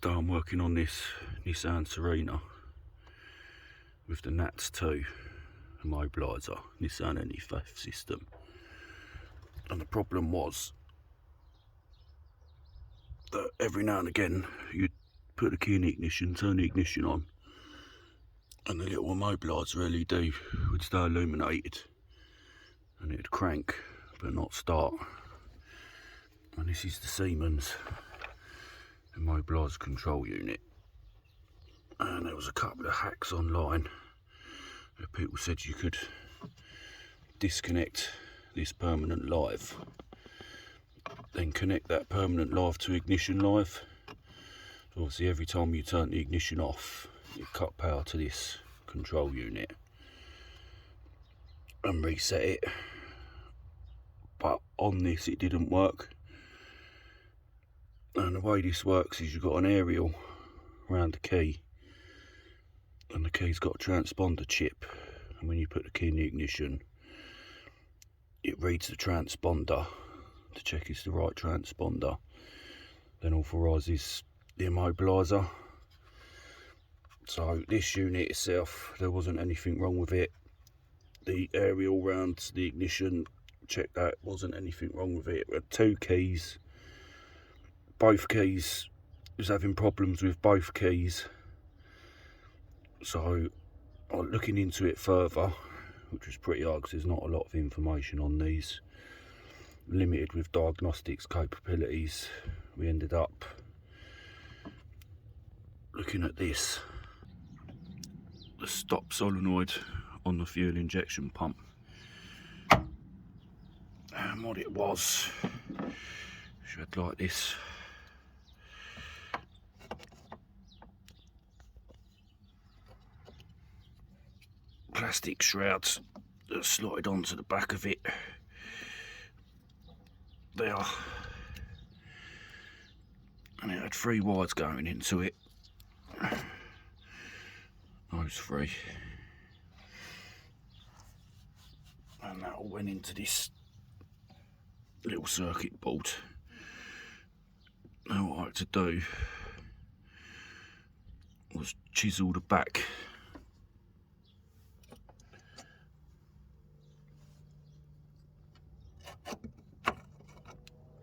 Today I'm working on this Nissan Serena with the NATS 2 immobiliser, Nissan anti-theft system. And the problem was that every now and again you'd put the key in the ignition, turn the ignition on, and the little immobiliser LED would stay illuminated and it'd crank but not start. And this is the Siemens immobiliser control unit, and there was a couple of hacks online where people said you could disconnect this permanent live, then connect that permanent live to ignition live. So obviously every time you turn the ignition off, you cut power to this control unit and reset it. But on this it didn't work. And the way this works is you've got an aerial around the key, and the key's got a transponder chip, and when you put the key in the ignition it reads the transponder to check it's the right transponder, then authorises the immobiliser. So this unit itself, there wasn't anything wrong with it. The aerial round the ignition, checked that, wasn't anything wrong with it. We had two keys, both keys was having problems with both keys. So looking into it further, which was pretty hard because there's not a lot of information on these, limited with diagnostics capabilities, we ended up looking at this, the stop solenoid on the fuel injection pump. And what it was, she had like this plastic shrouds that slotted onto the back of it there, and it had three wires going into it, those three, and that all went into this little circuit board. Now what I had to do was chisel the back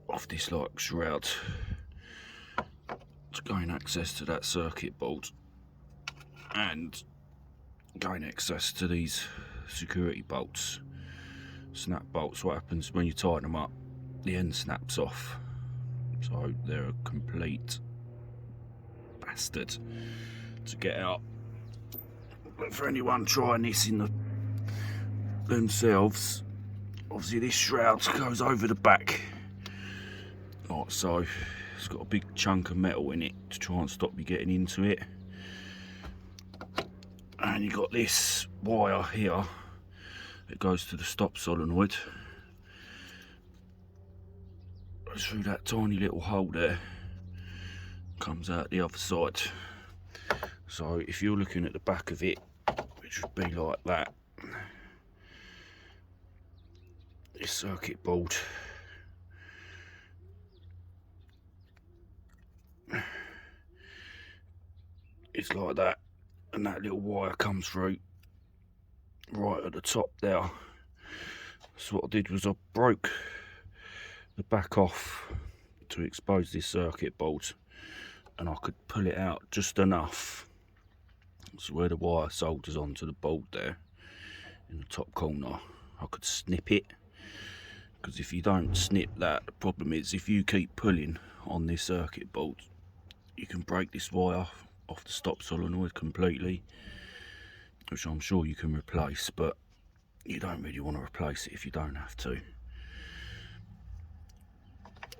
off this like shroud to gain access to that circuit board and gain access to these security bolts, snap bolts. What happens when you tighten them up, the end snaps off, so they're a complete bastard to get out. But for anyone trying this in themselves, obviously this shroud goes over the back like so. It's got a big chunk of metal in it to try and stop you getting into it, and you got this wire here that goes to the stop solenoid, goes through that tiny little hole there, comes out the other side. So if you're looking at the back of it, which would be like that, this circuit board it's like that, and that little wire comes through right at the top there. So what I did was I broke the back off to expose this circuit board, and I could pull it out just enough so where the wire solders onto the board there in the top corner, I could snip it. Because if you don't snip that, the problem is if you keep pulling on this circuit board, you can break this wire off the stop solenoid completely, which I'm sure you can replace, but you don't really want to replace it if you don't have to.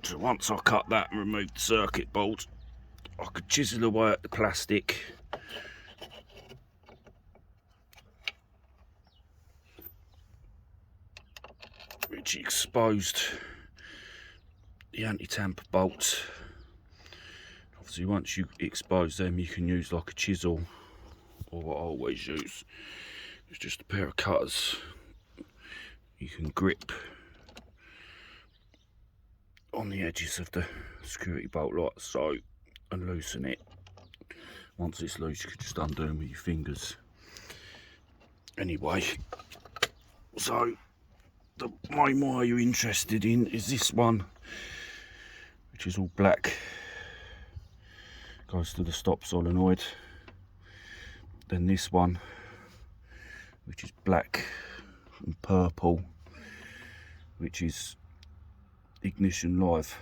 So once I cut that and removed the circuit board, I could chisel away at the plastic, which exposed the anti-tamper bolts. Obviously once you expose them, you can use like a chisel, or what I always use is just a pair of cutters. You can grip on the edges of the security bolt like so, and loosen it. Once it's loose, you can just undo them with your fingers. Anyway, so the main wire you're interested in is this one, which is all black. Goes to the stop solenoid. Then this one, which is black and purple, which is ignition live.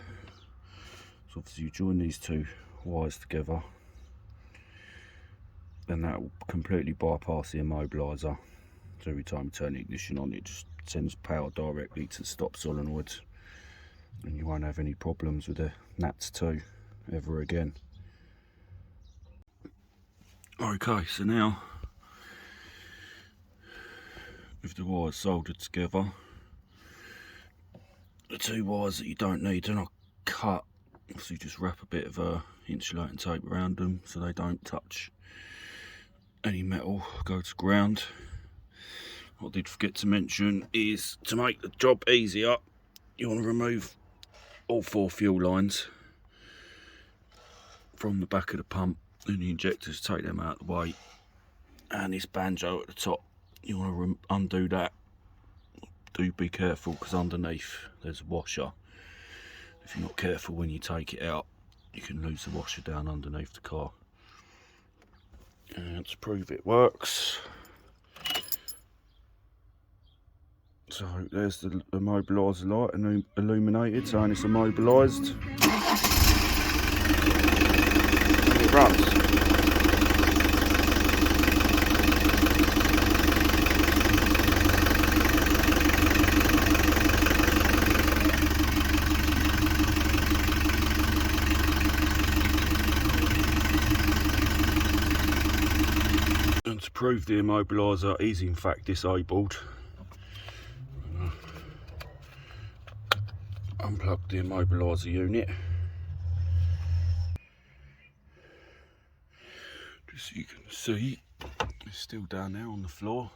So obviously you join these two wires together, then that will completely bypass the immobiliser. So every time you turn the ignition on, it just sends power directly to the stop solenoid, and you won't have any problems with the NATS 2 ever again. Okay, so now with the wires soldered together, the two wires that you don't need, they're not cut, so you just wrap a bit of insulating tape around them so they don't touch any metal, go to ground. What I did forget to mention is, to make the job easier, you want to remove all 4 fuel lines from the back of the pump, and the injectors, take them out of the way, and this banjo at the top, you want to undo that. Do be careful, because underneath there's a washer. If you're not careful when you take it out, you can lose the washer down underneath the car. And to prove it works, so there's the immobiliser light and illuminated, saying it's immobilised. And it runs. And to prove the immobiliser is in fact disabled, unplug the immobiliser unit, just so you can see it's still down there on the floor.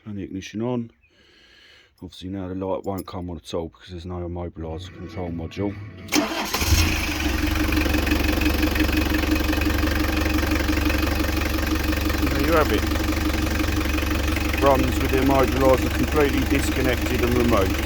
Turn the ignition on. Obviously now the light won't come on at all because there's no immobiliser control module. There you have it. Runs with the immobiliser completely disconnected and removed.